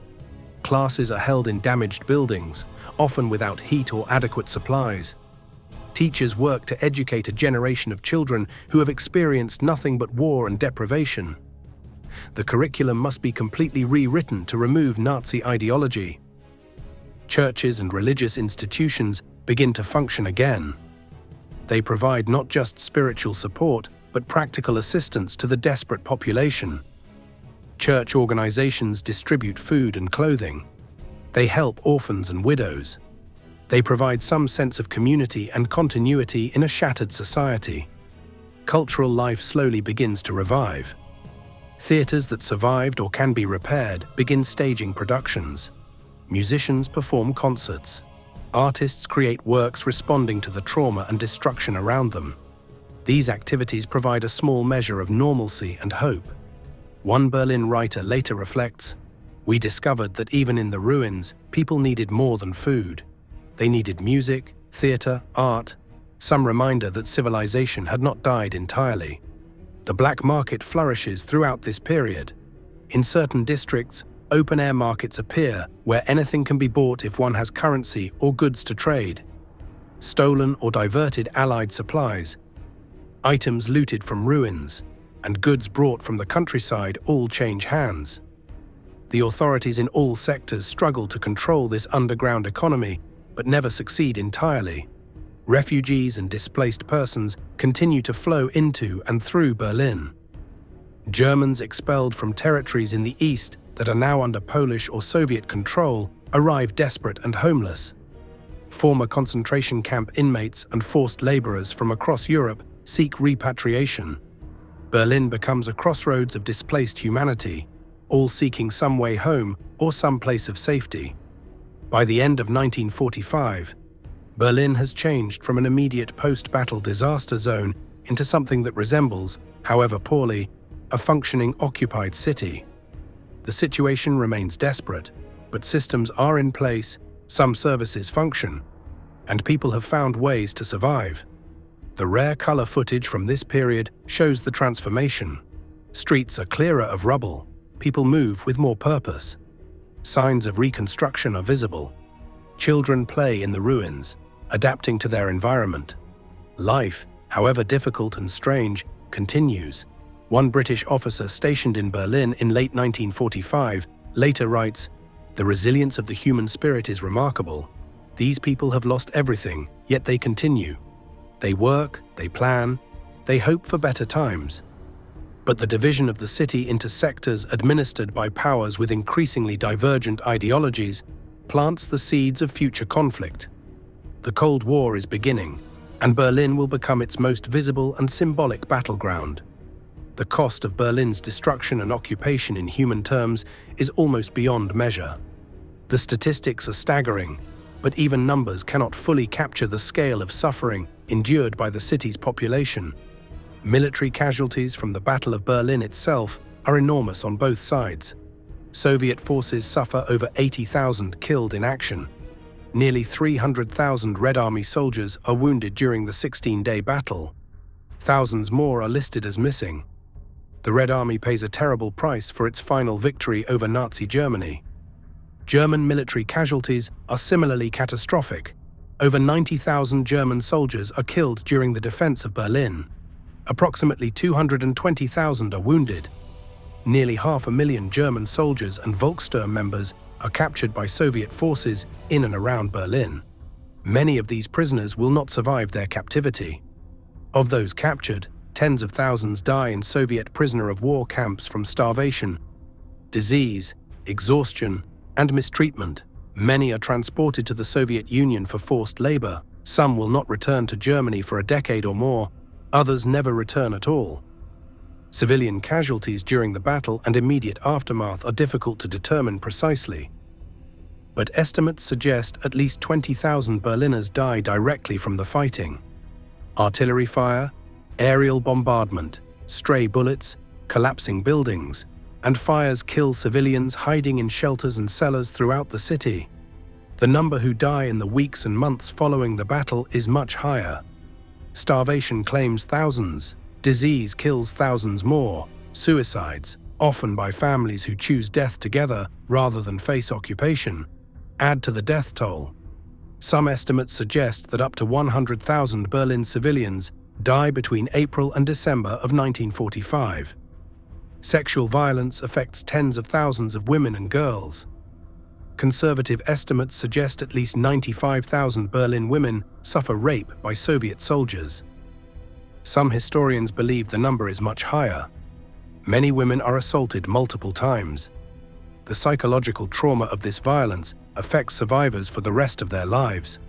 Classes are held in damaged buildings, often without heat or adequate supplies. Teachers work to educate a generation of children who have experienced nothing but war and deprivation. The curriculum must be completely rewritten to remove Nazi ideology. Churches and religious institutions begin to function again. They provide not just spiritual support, but practical assistance to the desperate population. Church organizations distribute food and clothing. They help orphans and widows. They provide some sense of community and continuity in a shattered society. Cultural life slowly begins to revive. Theaters that survived or can be repaired begin staging productions. Musicians perform concerts. Artists create works responding to the trauma and destruction around them. These activities provide a small measure of normalcy and hope. One Berlin writer later reflects, "We discovered that even in the ruins, people needed more than food. They needed music, theater, art, some reminder that civilization had not died entirely." The black market flourishes throughout this period. In certain districts, open-air markets appear where anything can be bought if one has currency or goods to trade. Stolen or diverted Allied supplies, items looted from ruins, and goods brought from the countryside all change hands. The authorities in all sectors struggle to control this underground economy, but never succeed entirely. Refugees and displaced persons continue to flow into and through Berlin. Germans expelled from territories in the east that are now under Polish or Soviet control arrive desperate and homeless. Former concentration camp inmates and forced laborers from across Europe seek repatriation. Berlin becomes a crossroads of displaced humanity, all seeking some way home or some place of safety. By the end of 1945, Berlin has changed from an immediate post-battle disaster zone into something that resembles, however poorly, a functioning occupied city. The situation remains desperate, but systems are in place, some services function, and people have found ways to survive. The rare color footage from this period shows the transformation. Streets are clearer of rubble, people move with more purpose. Signs of reconstruction are visible. Children play in the ruins, adapting to their environment. Life, however difficult and strange, continues. One British officer stationed in Berlin in late 1945 later writes, "The resilience of the human spirit is remarkable. These people have lost everything, yet they continue. They work, they plan, they hope for better times." But the division of the city into sectors administered by powers with increasingly divergent ideologies plants the seeds of future conflict. The Cold War is beginning, and Berlin will become its most visible and symbolic battleground. The cost of Berlin's destruction and occupation in human terms is almost beyond measure. The statistics are staggering, but even numbers cannot fully capture the scale of suffering endured by the city's population. Military casualties from the Battle of Berlin itself are enormous on both sides. Soviet forces suffer over 80,000 killed in action. Nearly 300,000 Red Army soldiers are wounded during the 16-day battle. Thousands more are listed as missing. The Red Army pays a terrible price for its final victory over Nazi Germany. German military casualties are similarly catastrophic. Over 90,000 German soldiers are killed during the defense of Berlin. Approximately 220,000 are wounded. Nearly 500,000 German soldiers and Volkssturm members are captured by Soviet forces in and around Berlin. Many of these prisoners will not survive their captivity. Of those captured, tens of thousands die in Soviet prisoner of war camps from starvation, disease, exhaustion, and mistreatment. Many are transported to the Soviet Union for forced labor. Some will not return to Germany for a decade or more. Others never return at all. Civilian casualties during the battle and immediate aftermath are difficult to determine precisely. But estimates suggest at least 20,000 Berliners die directly from the fighting. Artillery fire, aerial bombardment, stray bullets, collapsing buildings, and fires kill civilians hiding in shelters and cellars throughout the city. The number who die in the weeks and months following the battle is much higher. Starvation claims thousands. Disease kills thousands more. Suicides, often by families who choose death together rather than face occupation, add to the death toll. Some estimates suggest that up to 100,000 Berlin civilians die between April and December of 1945. Sexual violence affects tens of thousands of women and girls. Conservative estimates suggest at least 95,000 Berlin women suffer rape by Soviet soldiers. Some historians believe the number is much higher. Many women are assaulted multiple times. The psychological trauma of this violence affects survivors for the rest of their lives.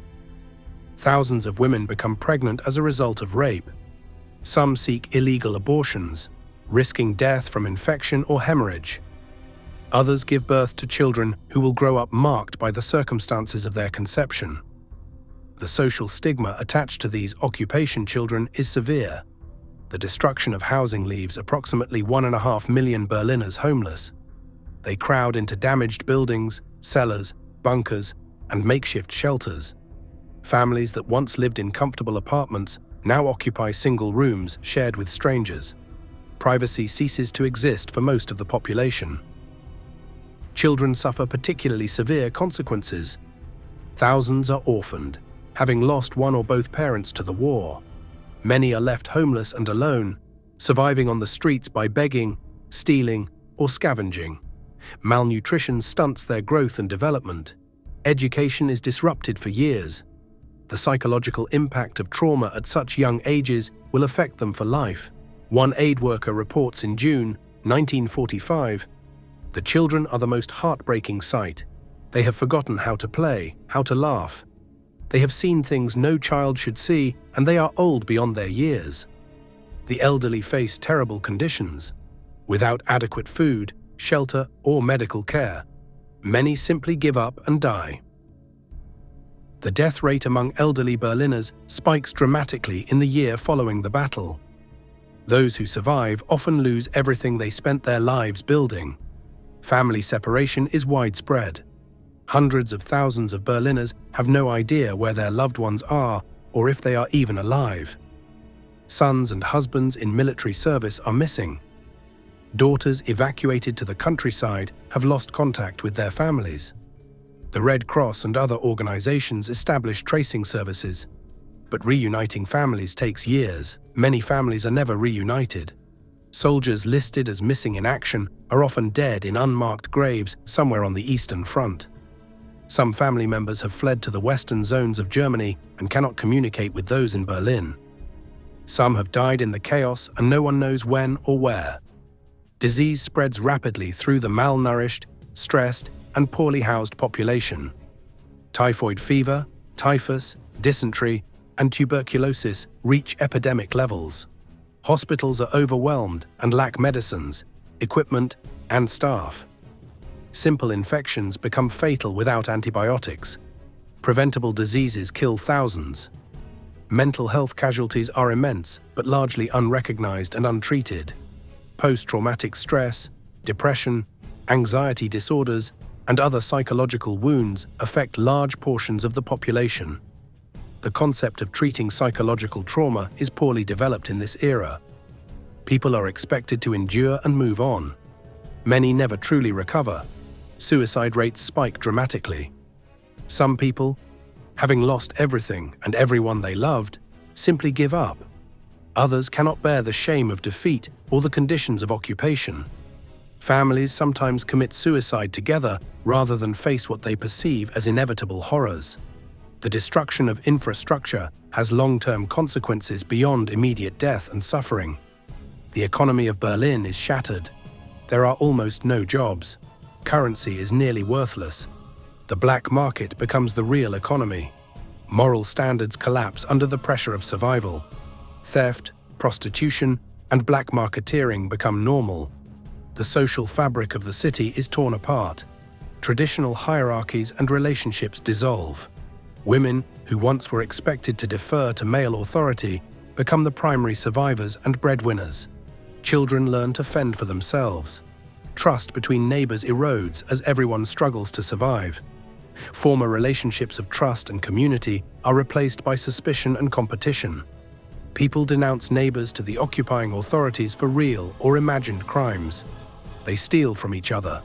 Thousands of women become pregnant as a result of rape. Some seek illegal abortions, risking death from infection or hemorrhage. Others give birth to children who will grow up marked by the circumstances of their conception. The social stigma attached to these occupation children is severe. The destruction of housing leaves approximately 1.5 million Berliners homeless. They crowd into damaged buildings, cellars, bunkers, and makeshift shelters. Families that once lived in comfortable apartments now occupy single rooms shared with strangers. Privacy ceases to exist for most of the population. Children suffer particularly severe consequences. Thousands are orphaned, having lost one or both parents to the war. Many are left homeless and alone, surviving on the streets by begging, stealing, or scavenging. Malnutrition stunts their growth and development. Education is disrupted for years. The psychological impact of trauma at such young ages will affect them for life. One aid worker reports in June 1945, "The children are the most heartbreaking sight. They have forgotten how to play, how to laugh. They have seen things no child should see, and they are old beyond their years. The elderly face terrible conditions. Without adequate food, shelter, or medical care, many simply give up and die." The death rate among elderly Berliners spikes dramatically in the year following the battle. Those who survive often lose everything they spent their lives building. Family separation is widespread. Hundreds of thousands of Berliners have no idea where their loved ones are or if they are even alive. Sons and husbands in military service are missing. Daughters evacuated to the countryside have lost contact with their families. The Red Cross and other organizations establish tracing services, but reuniting families takes years. Many families are never reunited. Soldiers listed as missing in action are often dead in unmarked graves somewhere on the Eastern Front. Some family members have fled to the western zones of Germany and cannot communicate with those in Berlin. Some have died in the chaos and no one knows when or where. Disease spreads rapidly through the malnourished, stressed, and poorly housed population. Typhoid fever, typhus, dysentery, and tuberculosis reach epidemic levels. Hospitals are overwhelmed and lack medicines, equipment, and staff. Simple infections become fatal without antibiotics. Preventable diseases kill thousands. Mental health casualties are immense, but largely unrecognized and untreated. Post-traumatic stress, depression, anxiety disorders, and other psychological wounds affect large portions of the population. The concept of treating psychological trauma is poorly developed in this era. People are expected to endure and move on. Many never truly recover. Suicide rates spike dramatically. Some people, having lost everything and everyone they loved, simply give up. Others cannot bear the shame of defeat or the conditions of occupation. Families sometimes commit suicide together rather than face what they perceive as inevitable horrors. The destruction of infrastructure has long-term consequences beyond immediate death and suffering. The economy of Berlin is shattered. There are almost no jobs. Currency is nearly worthless. The black market becomes the real economy. Moral standards collapse under the pressure of survival. Theft, prostitution, and black marketeering become normal. The social fabric of the city is torn apart. Traditional hierarchies and relationships dissolve. Women, who once were expected to defer to male authority, become the primary survivors and breadwinners. Children learn to fend for themselves. Trust between neighbors erodes as everyone struggles to survive. Former relationships of trust and community are replaced by suspicion and competition. People denounce neighbors to the occupying authorities for real or imagined crimes. They steal from each other.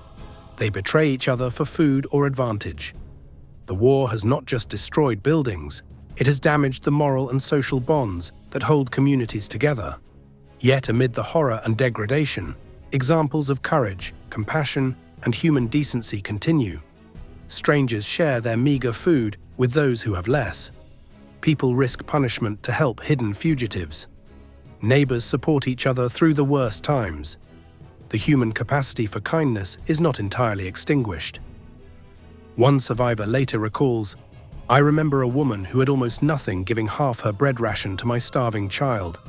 They betray each other for food or advantage. The war has not just destroyed buildings, it has damaged the moral and social bonds that hold communities together. Yet amid the horror and degradation, examples of courage, compassion, and human decency continue. Strangers share their meager food with those who have less. People risk punishment to help hidden fugitives. Neighbors support each other through the worst times. the human capacity for kindness is not entirely extinguished. One survivor later recalls, "I remember a woman who had almost nothing giving half her bread ration to my starving child.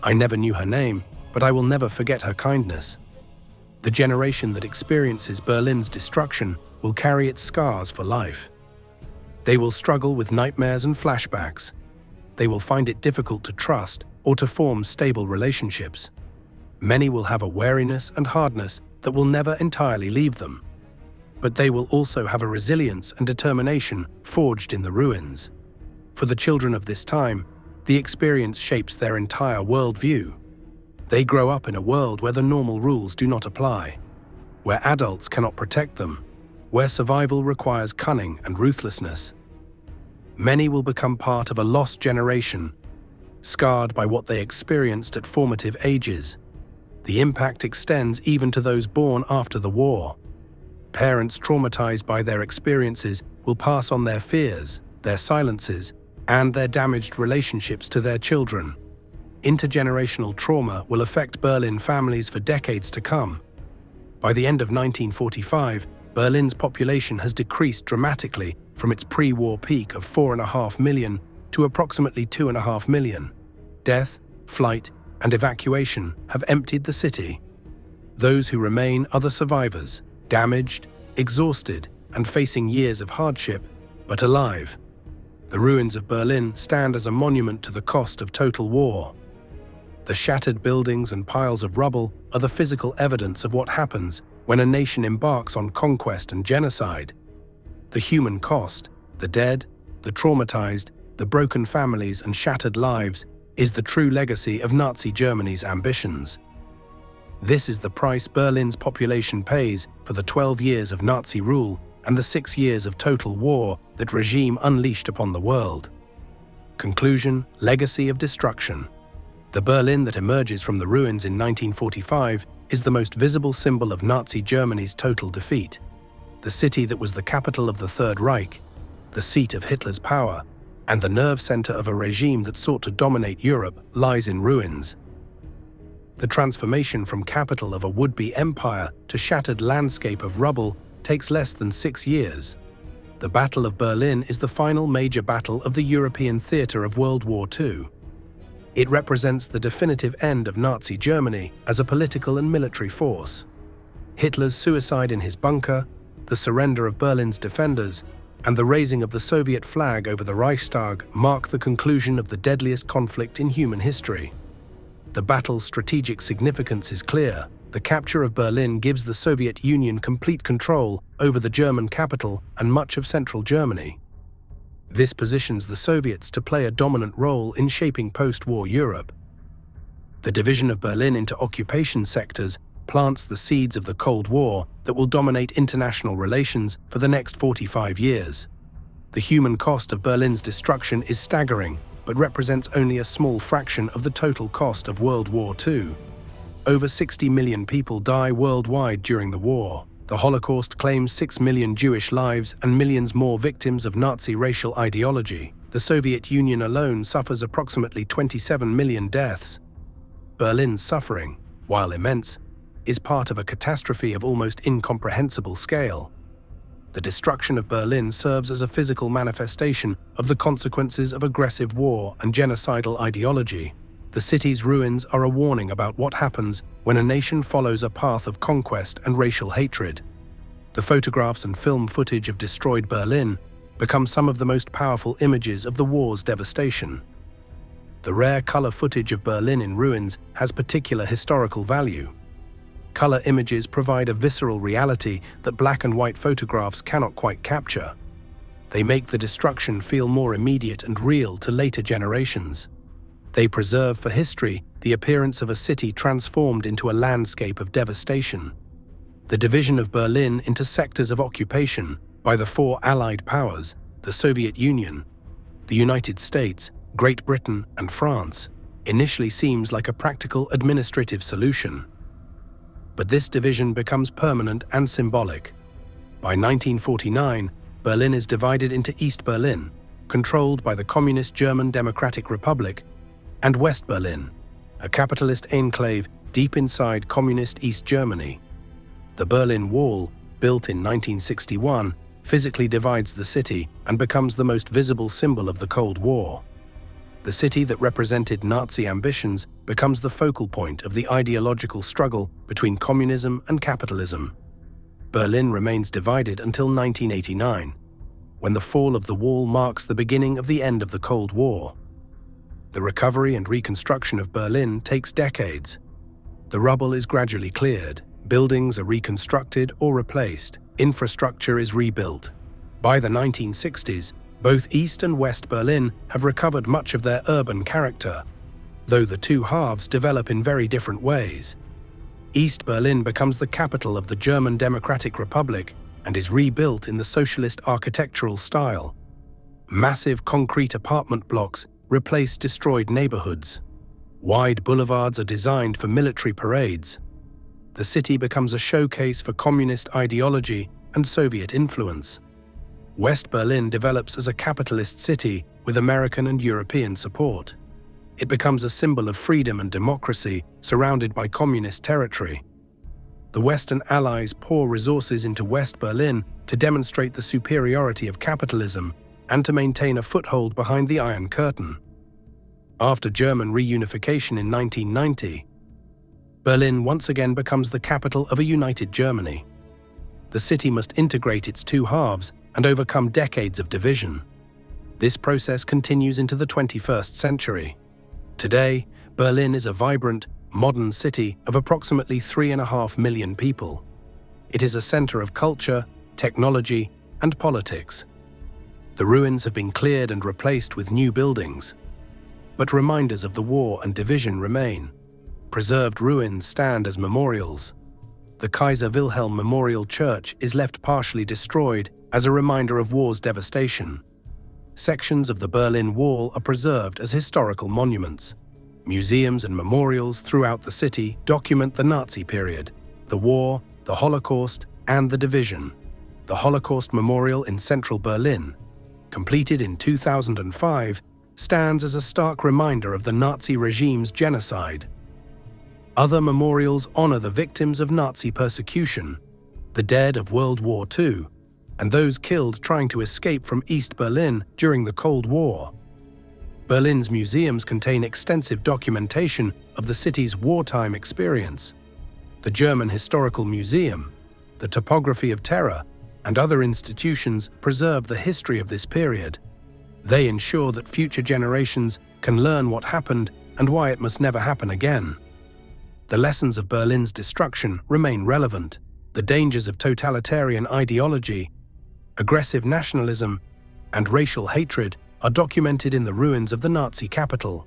I never knew her name, but I will never forget her kindness." The generation that experiences Berlin's destruction will carry its scars for life. They will struggle with nightmares and flashbacks. They will find it difficult to trust or to form stable relationships. Many will have a wariness and hardness that will never entirely leave them. But they will also have a resilience and determination forged in the ruins. For the children of this time, the experience shapes their entire worldview. They grow up in a world where the normal rules do not apply, where adults cannot protect them, where survival requires cunning and ruthlessness. Many will become part of a lost generation, scarred by what they experienced at formative ages. The impact extends even to those born after the war. Parents traumatized by their experiences will pass on their fears, their silences, and their damaged relationships to their children. Intergenerational trauma will affect Berlin families for decades to come. By the end of 1945, Berlin's population has decreased dramatically from its pre-war peak of 4.5 million to approximately 2.5 million. Death, flight, and evacuation have emptied the city. Those who remain are the survivors, damaged, exhausted, and facing years of hardship, but alive. The ruins of Berlin stand as a monument to the cost of total war. The shattered buildings and piles of rubble are the physical evidence of what happens when a nation embarks on conquest and genocide. The human cost, the dead, the traumatized, the broken families and shattered lives, is the true legacy of Nazi Germany's ambitions. This is the price Berlin's population pays for the 12 years of Nazi rule and the 6 years of total war that regime unleashed upon the world. Conclusion: legacy of destruction. The Berlin that emerges from the ruins in 1945 is the most visible symbol of Nazi Germany's total defeat. The city that was the capital of the Third Reich, the seat of Hitler's power, and the nerve center of a regime that sought to dominate Europe lies in ruins. The transformation from capital of a would-be empire to shattered landscape of rubble takes less than 6 years. The Battle of Berlin is the final major battle of the European theater of World War II. It represents the definitive end of Nazi Germany as a political and military force. Hitler's suicide in his bunker, the surrender of Berlin's defenders, and the raising of the Soviet flag over the Reichstag mark the conclusion of the deadliest conflict in human history. The battle's strategic significance is clear. The capture of Berlin gives the Soviet Union complete control over the German capital and much of central Germany. This positions the Soviets to play a dominant role in shaping post-war Europe. The division of Berlin into occupation sectors plants the seeds of the Cold War that will dominate international relations for the next 45 years. The human cost of Berlin's destruction is staggering, but represents only a small fraction of the total cost of World War II. Over 60 million people die worldwide during the war. The Holocaust claims 6 million Jewish lives and millions more victims of Nazi racial ideology. The Soviet Union alone suffers approximately 27 million deaths. Berlin's suffering, while immense, is part of a catastrophe of almost incomprehensible scale. The destruction of Berlin serves as a physical manifestation of the consequences of aggressive war and genocidal ideology. The city's ruins are a warning about what happens when a nation follows a path of conquest and racial hatred. The photographs and film footage of destroyed Berlin become some of the most powerful images of the war's devastation. The rare color footage of Berlin in ruins has particular historical value. Color images provide a visceral reality that black and white photographs cannot quite capture. They make the destruction feel more immediate and real to later generations. They preserve for history the appearance of a city transformed into a landscape of devastation. The division of Berlin into sectors of occupation by the 4 Allied powers, the Soviet Union, the United States, Great Britain, and France, initially seems like a practical administrative solution. But this division becomes permanent and symbolic. By 1949, Berlin is divided into East Berlin, controlled by the Communist German Democratic Republic, and West Berlin, a capitalist enclave deep inside communist East Germany. The Berlin Wall, built in 1961, physically divides the city and becomes the most visible symbol of the Cold War. The city that represented Nazi ambitions becomes the focal point of the ideological struggle between communism and capitalism. Berlin remains divided until 1989, when the fall of the wall marks the beginning of the end of the Cold War. The recovery and reconstruction of Berlin takes decades. The rubble is gradually cleared, buildings are reconstructed or replaced, infrastructure is rebuilt. By the 1960s, both East and West Berlin have recovered much of their urban character, though the two halves develop in very different ways. East Berlin becomes the capital of the German Democratic Republic and is rebuilt in the socialist architectural style. Massive concrete apartment blocks replace destroyed neighborhoods. Wide boulevards are designed for military parades. The city becomes a showcase for communist ideology and Soviet influence. West Berlin develops as a capitalist city with American and European support. It becomes a symbol of freedom and democracy surrounded by communist territory. The Western Allies pour resources into West Berlin to demonstrate the superiority of capitalism and to maintain a foothold behind the Iron Curtain. After German reunification in 1990, Berlin once again becomes the capital of a united Germany. The city must integrate its two halves and overcome decades of division. This process continues into the 21st century. Today, Berlin is a vibrant, modern city of approximately 3.5 million people. It is a center of culture, technology, and politics. The ruins have been cleared and replaced with new buildings. But reminders of the war and division remain. Preserved ruins stand as memorials. The Kaiser Wilhelm Memorial Church is left partially destroyed as a reminder of war's devastation. Sections of the Berlin Wall are preserved as historical monuments. Museums and memorials throughout the city document the Nazi period, the war, the Holocaust, and the division. The Holocaust Memorial in central Berlin, completed in 2005, stands as a stark reminder of the Nazi regime's genocide. Other memorials honor the victims of Nazi persecution, the dead of World War II, and those killed trying to escape from East Berlin during the Cold War. Berlin's museums contain extensive documentation of the city's wartime experience. The German Historical Museum, the Topography of Terror, and other institutions preserve the history of this period. They ensure that future generations can learn what happened and why it must never happen again. The lessons of Berlin's destruction remain relevant. The dangers of totalitarian ideology, aggressive nationalism, and racial hatred are documented in the ruins of the Nazi capital.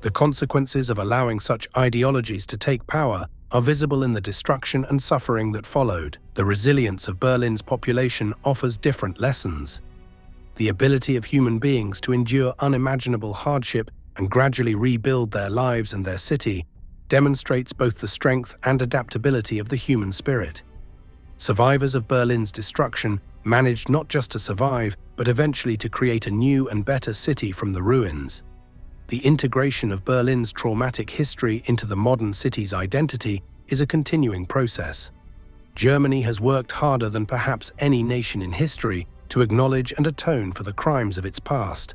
The consequences of allowing such ideologies to take power are visible in the destruction and suffering that followed. The resilience of Berlin's population offers different lessons. The ability of human beings to endure unimaginable hardship and gradually rebuild their lives and their city demonstrates both the strength and adaptability of the human spirit. Survivors of Berlin's destruction managed not just to survive, but eventually to create a new and better city from the ruins. The integration of Berlin's traumatic history into the modern city's identity is a continuing process. Germany has worked harder than perhaps any nation in history to acknowledge and atone for the crimes of its past.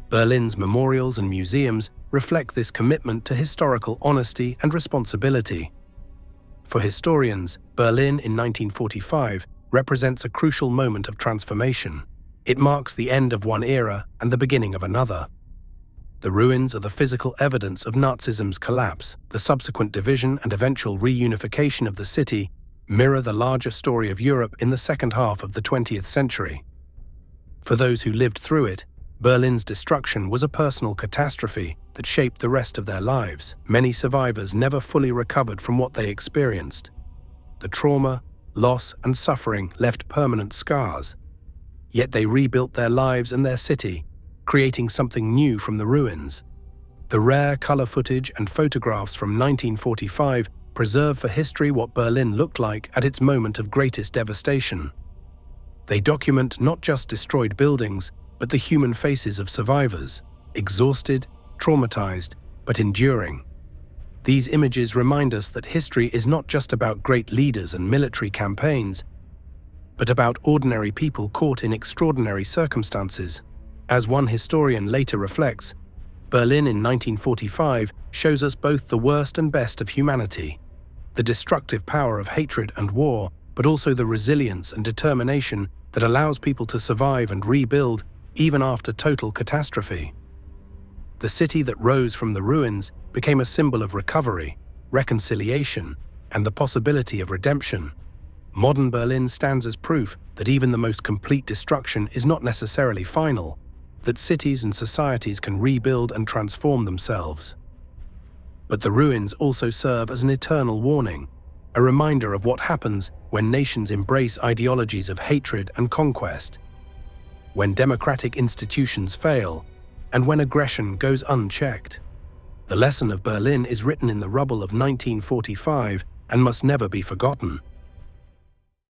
Berlin's memorials and museums reflect this commitment to historical honesty and responsibility. For historians, Berlin in 1945 represents a crucial moment of transformation. It marks the end of one era and the beginning of another. The ruins are the physical evidence of Nazism's collapse. The subsequent division and eventual reunification of the city mirror the larger story of Europe in the second half of the 20th century. For those who lived through it, Berlin's destruction was a personal catastrophe that shaped the rest of their lives. Many survivors never fully recovered from what they experienced. The trauma, loss, and suffering left permanent scars. Yet they rebuilt their lives and their city, creating something new from the ruins. The rare color footage and photographs from 1945 preserve for history what Berlin looked like at its moment of greatest devastation. They document not just destroyed buildings, but the human faces of survivors, exhausted, traumatized, but enduring. These images remind us that history is not just about great leaders and military campaigns, but about ordinary people caught in extraordinary circumstances. As one historian later reflects, Berlin in 1945 shows us both the worst and best of humanity, the destructive power of hatred and war, but also the resilience and determination that allows people to survive and rebuild even after total catastrophe. The city that rose from the ruins became a symbol of recovery, reconciliation, and the possibility of redemption. Modern Berlin stands as proof that even the most complete destruction is not necessarily final, that cities and societies can rebuild and transform themselves. But the ruins also serve as an eternal warning, a reminder of what happens when nations embrace ideologies of hatred and conquest, when democratic institutions fail, and when aggression goes unchecked. The lesson of Berlin is written in the rubble of 1945 and must never be forgotten.